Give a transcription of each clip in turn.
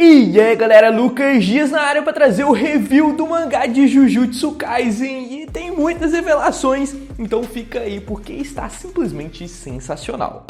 E aí galera, Lucas Dias na área para trazer o review do mangá de Jujutsu Kaisen e tem muitas revelações, então fica aí porque está simplesmente sensacional.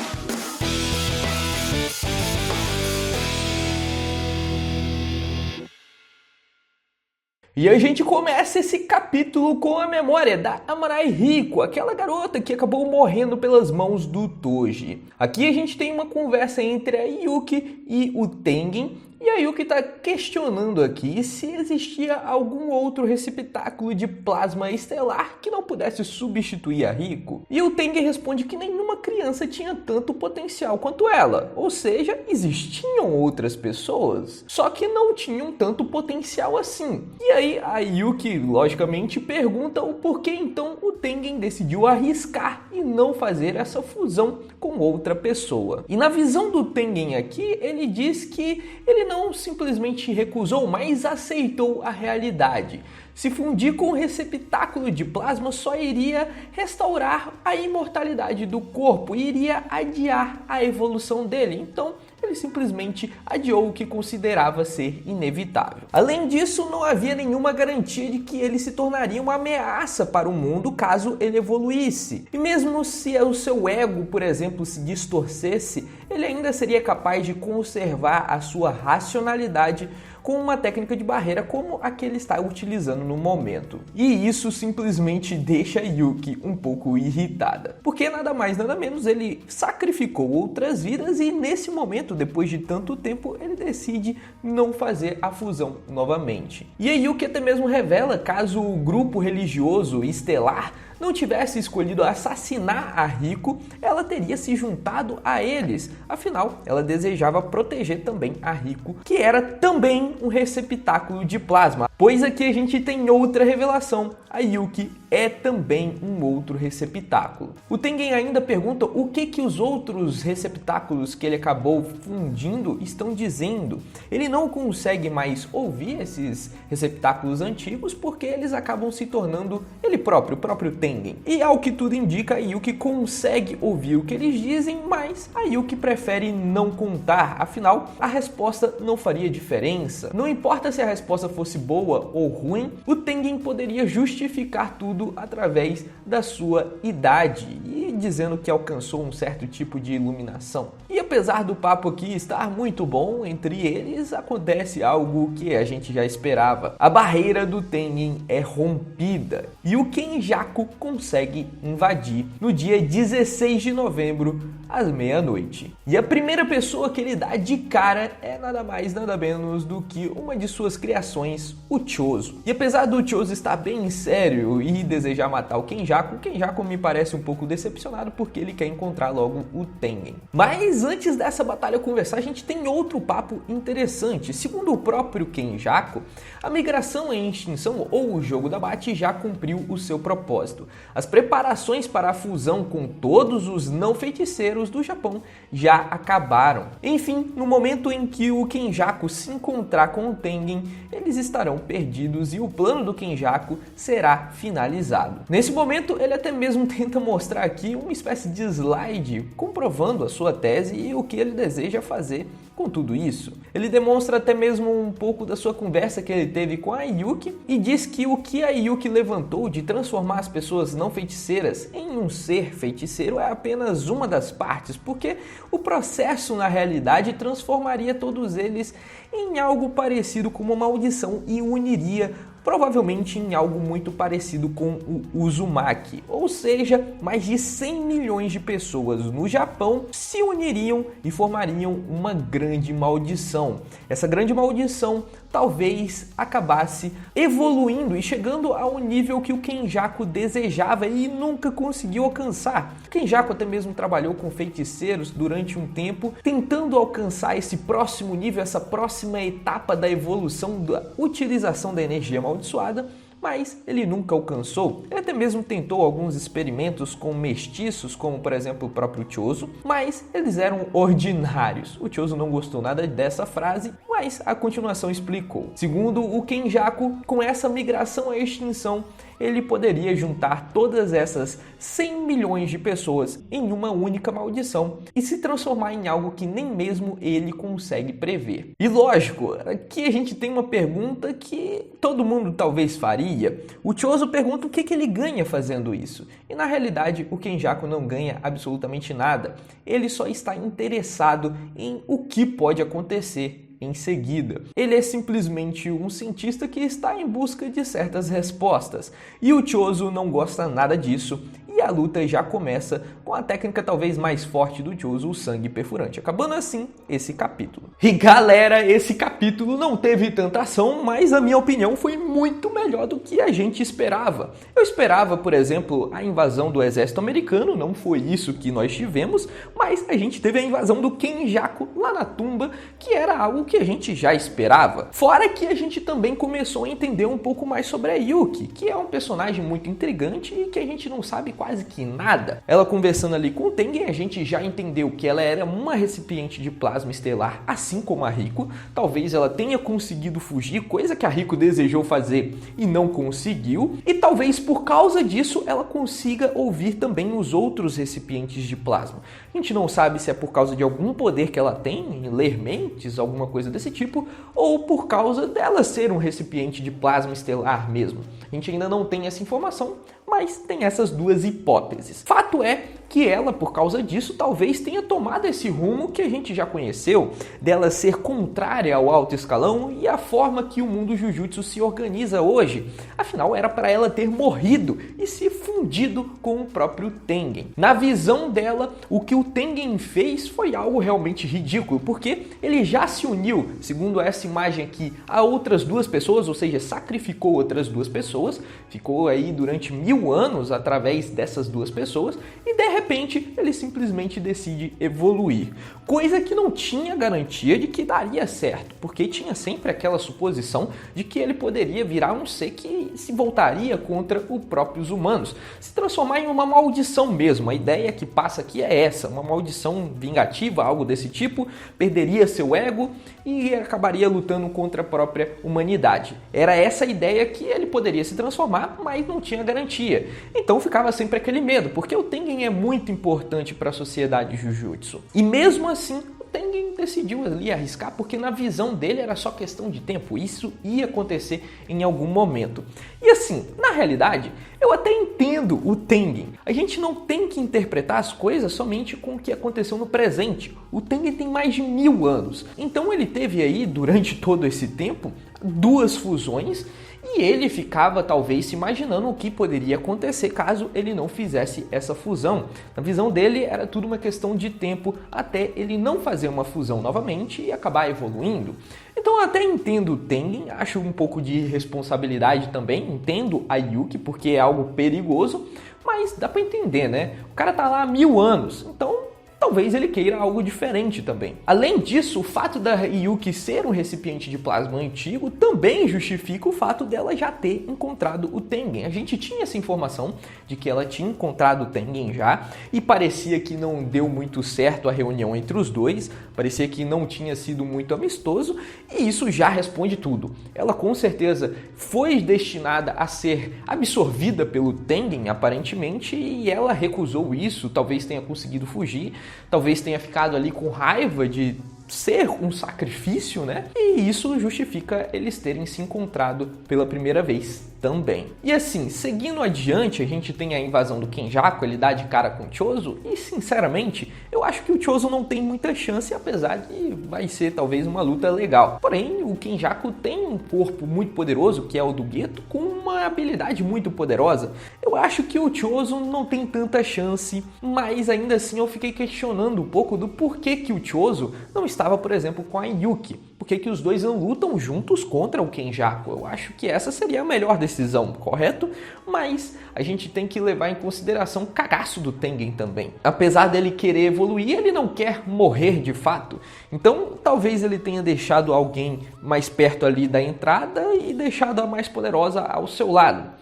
E a gente começa esse capítulo com a memória da Amarai Riko, aquela garota que acabou morrendo pelas mãos do Toji. Aqui a gente tem uma conversa entre a Yuki e o Tengen, e a Yuki está questionando aqui se existia algum outro receptáculo de plasma estelar que não pudesse substituir a Riko. E o Tengen responde que nenhuma criança tinha tanto potencial quanto ela, ou seja, existiam outras pessoas, só que não tinham tanto potencial assim. E aí a Yuki, logicamente, pergunta o porquê então o Tengen decidiu arriscar e não fazer essa fusão com outra pessoa. E na visão do Tengen aqui, ele diz que ele não simplesmente recusou, mas aceitou a realidade. Se fundir com o receptáculo de plasma só iria restaurar a imortalidade do corpo e iria adiar a evolução dele. Então, ele simplesmente adiou o que considerava ser inevitável. Além disso, não havia nenhuma garantia de que ele se tornaria uma ameaça para o mundo caso ele evoluísse. E mesmo se o seu ego, por exemplo, se distorcesse, ele ainda seria capaz de conservar a sua racionalidade com uma técnica de barreira como a que ele está utilizando no momento. E isso simplesmente deixa Yuki um pouco irritada, porque nada mais nada menos ele sacrificou outras vidas e nesse momento, depois de tanto tempo, ele decide não fazer a fusão novamente. E a Yuki até mesmo revela, caso o grupo religioso estelar não tivesse escolhido assassinar a Riko, ela teria se juntado a eles. Afinal, ela desejava proteger também a Riko, que era também um receptáculo de plasma. Pois aqui a gente tem outra revelação. A Yuki é também um outro receptáculo. O Tengen ainda pergunta o que os outros receptáculos que ele acabou fundindo estão dizendo. Ele não consegue mais ouvir esses receptáculos antigos porque eles acabam se tornando ele próprio, o próprio Tengen. E ao que tudo indica, a Yuki consegue ouvir o que eles dizem, mas a Yuki prefere não contar. Afinal, a resposta não faria diferença. Não importa se a resposta fosse boa ou ruim, o Tengen poderia justificar tudo através da sua idade e dizendo que alcançou um certo tipo de iluminação. E apesar do papo aqui estar muito bom entre eles, acontece algo que a gente já esperava. A barreira do Tengen é rompida e o Kenjaku consegue invadir no dia 16 de novembro às meia-noite. E a primeira pessoa que ele dá de cara é nada mais nada menos do que uma de suas criações, o Choso. E apesar do Choso estar bem sério e desejar matar o Kenjaku me parece um pouco decepcionado porque ele quer encontrar logo o Tengen. Mas antes dessa batalha conversar, a gente tem outro papo interessante. Segundo o próprio Kenjaku, a migração em extinção ou o jogo da Bate já cumpriu o seu propósito. As preparações para a fusão com todos os não feiticeiros do Japão já acabaram. Enfim, no momento em que o Kenjaku se encontrar com o Tengen, eles estarão perdidos e o plano do Kenjaku será finalizado. Nesse momento, ele até mesmo tenta mostrar aqui uma espécie de slide comprovando a sua tese e o que ele deseja fazer com tudo isso. Ele demonstra até mesmo um pouco da sua conversa que ele teve com a Yuki e diz que o que a Yuki levantou de transformar as pessoas não feiticeiras em um ser feiticeiro é apenas uma das partes, porque o processo na realidade transformaria todos eles em algo parecido com uma maldição e uniria provavelmente em algo muito parecido com o Uzumaki, ou seja, mais de 100 milhões de pessoas no Japão se uniriam e formariam uma grande maldição. Essa grande maldição talvez acabasse evoluindo e chegando ao nível que o Kenjaku desejava e nunca conseguiu alcançar. O Kenjaku até mesmo trabalhou com feiticeiros durante um tempo, tentando alcançar esse próximo nível, essa próxima etapa da evolução da utilização da energia amaldiçoada, mas ele nunca alcançou. Ele até mesmo tentou alguns experimentos com mestiços, como por exemplo o próprio Choso, mas eles eram ordinários. O Choso não gostou nada dessa frase, mas a continuação explicou. Segundo o Kenjaku, com essa migração à extinção, ele poderia juntar todas essas 100 milhões de pessoas em uma única maldição e se transformar em algo que nem mesmo ele consegue prever. E lógico, aqui a gente tem uma pergunta que todo mundo talvez faria. O Chozo pergunta o que ele ganha fazendo isso. E na realidade, o Kenjaku não ganha absolutamente nada. Ele só está interessado em o que pode acontecer em seguida. Ele é simplesmente um cientista que está em busca de certas respostas, e o Chozo não gosta nada disso, e a luta já começa com a técnica talvez mais forte do Chozo, o sangue perfurante, acabando assim esse capítulo. E galera, esse capítulo não teve tanta ação, mas a minha opinião foi muito melhor do que a gente esperava. Eu esperava, por exemplo, a invasão do exército americano, não foi isso que nós tivemos, mas a gente teve a invasão do Kenjaku lá na tumba, que era algo que a gente já esperava. Fora que a gente também começou a entender um pouco mais sobre a Yuki, que é um personagem muito intrigante e que a gente não sabe quase que nada. Ela conversando ali com o Tengen, a gente já entendeu que ela era uma recipiente de plasma estelar, assim como a Rico. Talvez ela tenha conseguido fugir, coisa que a Rico desejou fazer e não conseguiu. E talvez por causa disso ela consiga ouvir também os outros recipientes de plasma. A gente não sabe se é por causa de algum poder que ela tem em ler mentes, alguma coisa desse tipo, ou por causa dela ser um recipiente de plasma estelar mesmo. A gente ainda não tem essa informação, mas tem essas duas hipóteses. Fato é que ela, por causa disso, talvez tenha tomado esse rumo que a gente já conheceu, dela ser contrária ao alto escalão e à forma que o mundo Jujutsu se organiza hoje. Afinal, era para ela ter morrido e se fundido com o próprio Tengen. Na visão dela, o que o Tengen fez foi algo realmente ridículo, porque ele já se uniu, segundo essa imagem aqui, a outras duas pessoas, ou seja, sacrificou outras duas pessoas, ficou aí durante 1000 anos através dessas duas pessoas, e de repente ele simplesmente decide evoluir. Coisa que não tinha garantia de que daria certo, porque tinha sempre aquela suposição de que ele poderia virar um ser que se voltaria contra os próprios humanos, se transformar em uma maldição mesmo. A ideia que passa aqui é essa, uma maldição vingativa, algo desse tipo, perderia seu ego e acabaria lutando contra a própria humanidade. Era essa a ideia que ele poderia se transformar, mas não tinha garantia. Então ficava sempre aquele medo, porque o Tengen é muito importante para a sociedade Jujutsu. E mesmo assim, o Tengen decidiu ali arriscar, porque na visão dele era só questão de tempo, isso ia acontecer em algum momento. E assim, na realidade, eu até entendo o Tengen. A gente não tem que interpretar as coisas somente com o que aconteceu no presente. O Tengen tem mais de 1000 anos, então ele teve aí, durante todo esse tempo, 2 fusões, e ele ficava talvez se imaginando o que poderia acontecer caso ele não fizesse essa fusão. Na visão dele era tudo uma questão de tempo até ele não fazer uma fusão novamente e acabar evoluindo. Então eu até entendo o Tengen, acho um pouco de responsabilidade também, entendo a Yuki porque é algo perigoso, mas dá pra entender, né? O cara tá lá há 1000 anos, então talvez ele queira algo diferente também. Além disso, o fato da Yuki ser um recipiente de plasma antigo também justifica o fato dela já ter encontrado o Tengen. A gente tinha essa informação de que ela tinha encontrado o Tengen já, e parecia que não deu muito certo a reunião entre os dois, parecia que não tinha sido muito amistoso, e isso já responde tudo. Ela com certeza foi destinada a ser absorvida pelo Tengen, aparentemente, e ela recusou isso, talvez tenha conseguido fugir, talvez tenha ficado ali com raiva de ser um sacrifício, né? E isso justifica eles terem se encontrado pela primeira vez também. E assim, seguindo adiante, a gente tem a invasão do Kenjaku, ele dá de cara com o Chozo, e sinceramente, eu acho que o Chozo não tem muita chance, apesar de vai ser talvez uma luta legal. Porém, o Kenjaku tem um corpo muito poderoso, que é o do Geto, com uma habilidade muito poderosa. Eu acho que o Chozo não tem tanta chance, mas ainda assim eu fiquei questionando um pouco do porquê que o Chozo não estava, por exemplo, com a Yuki. Por que os dois não lutam juntos contra o Kenjaku? Eu acho que essa seria a melhor decisão, correto? Mas a gente tem que levar em consideração o cagaço do Tengen também. Apesar dele querer evoluir, ele não quer morrer de fato. Então, talvez ele tenha deixado alguém mais perto ali da entrada e deixado a mais poderosa ao seu lado.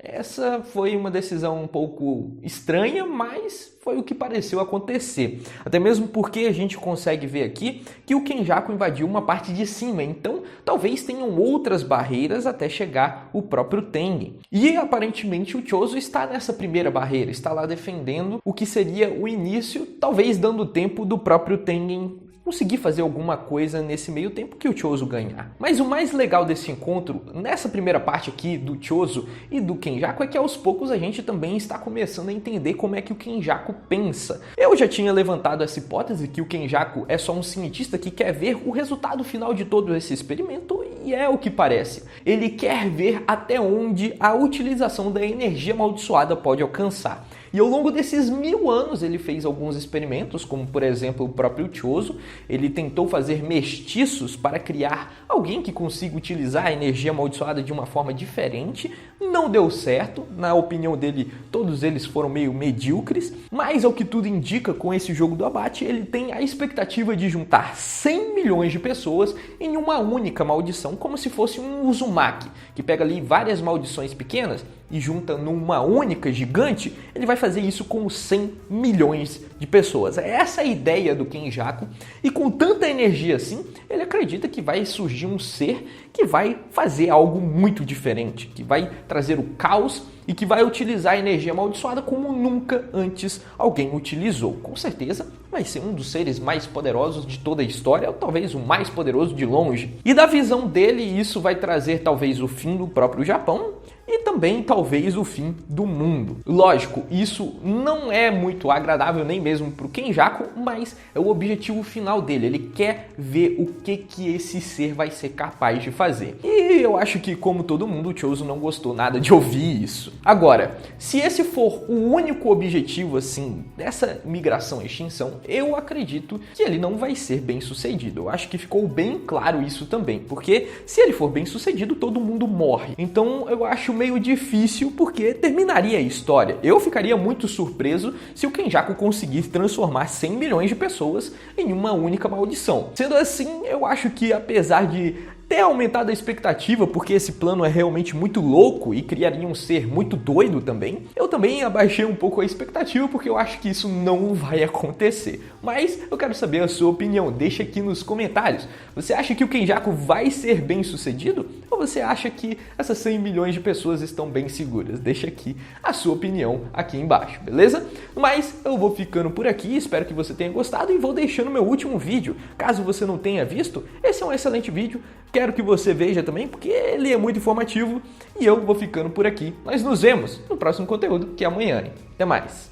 Essa foi uma decisão um pouco estranha, mas foi o que pareceu acontecer. Até mesmo porque a gente consegue ver aqui que o Kenjaku invadiu uma parte de cima, então talvez tenham outras barreiras até chegar o próprio Tengen. E aparentemente o Chozo está nessa primeira barreira, está lá defendendo o que seria o início, talvez dando tempo do próprio Tengen conseguir fazer alguma coisa nesse meio tempo que o Chozo ganhar. Mas o mais legal desse encontro, nessa primeira parte aqui do Chozo e do Kenjaku, é que aos poucos a gente também está começando a entender como é que o Kenjaku pensa. Eu já tinha levantado essa hipótese que o Kenjaku é só um cientista que quer ver o resultado final de todo esse experimento, e é o que parece. Ele quer ver até onde a utilização da energia amaldiçoada pode alcançar. E ao longo desses 1000 anos ele fez alguns experimentos, como por exemplo o próprio Chozo. Ele tentou fazer mestiços para criar alguém que consiga utilizar a energia amaldiçoada de uma forma diferente. Não deu certo, na opinião dele todos eles foram meio medíocres, mas ao que tudo indica, com esse jogo do abate ele tem a expectativa de juntar 100 milhões de pessoas em uma única maldição, como se fosse um Uzumaki, que pega ali várias maldições pequenas e junta numa única gigante. Ele vai fazer isso com 100 milhões de pessoas. Essa é a ideia do Kenjaku, e com tanta energia assim, ele acredita que vai surgir um ser que vai fazer algo muito diferente, que vai trazer o caos e que vai utilizar a energia amaldiçoada como nunca antes alguém utilizou. Com certeza vai ser um dos seres mais poderosos de toda a história, ou talvez o mais poderoso de longe. E da visão dele, isso vai trazer talvez o fim do próprio Japão e também talvez o fim do mundo. Lógico, isso não é muito agradável nem mesmo para o Kenjaku, mas é o objetivo final dele. Ele quer ver o que esse ser vai ser capaz de fazer. E eu acho que, como todo mundo, o Chozo não gostou nada de ouvir isso. Agora, se esse for o único objetivo assim dessa migração e extinção, eu acredito que ele não vai ser bem sucedido. Eu acho que ficou bem claro isso também, porque se ele for bem sucedido, todo mundo morre. Então eu acho meio difícil, porque terminaria a história. Eu ficaria muito surpreso se o Kenjaku conseguisse transformar 100 milhões de pessoas em uma única maldição. Sendo assim, eu acho que apesar de ter aumentado a expectativa, porque esse plano é realmente muito louco e criaria um ser muito doido também, eu também abaixei um pouco a expectativa, porque eu acho que isso não vai acontecer. Mas eu quero saber a sua opinião, deixa aqui nos comentários. Você acha que o Kenjaku vai ser bem sucedido? Ou você acha que essas 100 milhões de pessoas estão bem seguras? Deixa aqui a sua opinião aqui embaixo, beleza? Mas eu vou ficando por aqui, espero que você tenha gostado e vou deixando meu último vídeo. Caso você não tenha visto, esse é um excelente vídeo. Quero que você veja também, porque ele é muito informativo, e eu vou ficando por aqui. Nós nos vemos no próximo conteúdo, que é amanhã. Até mais!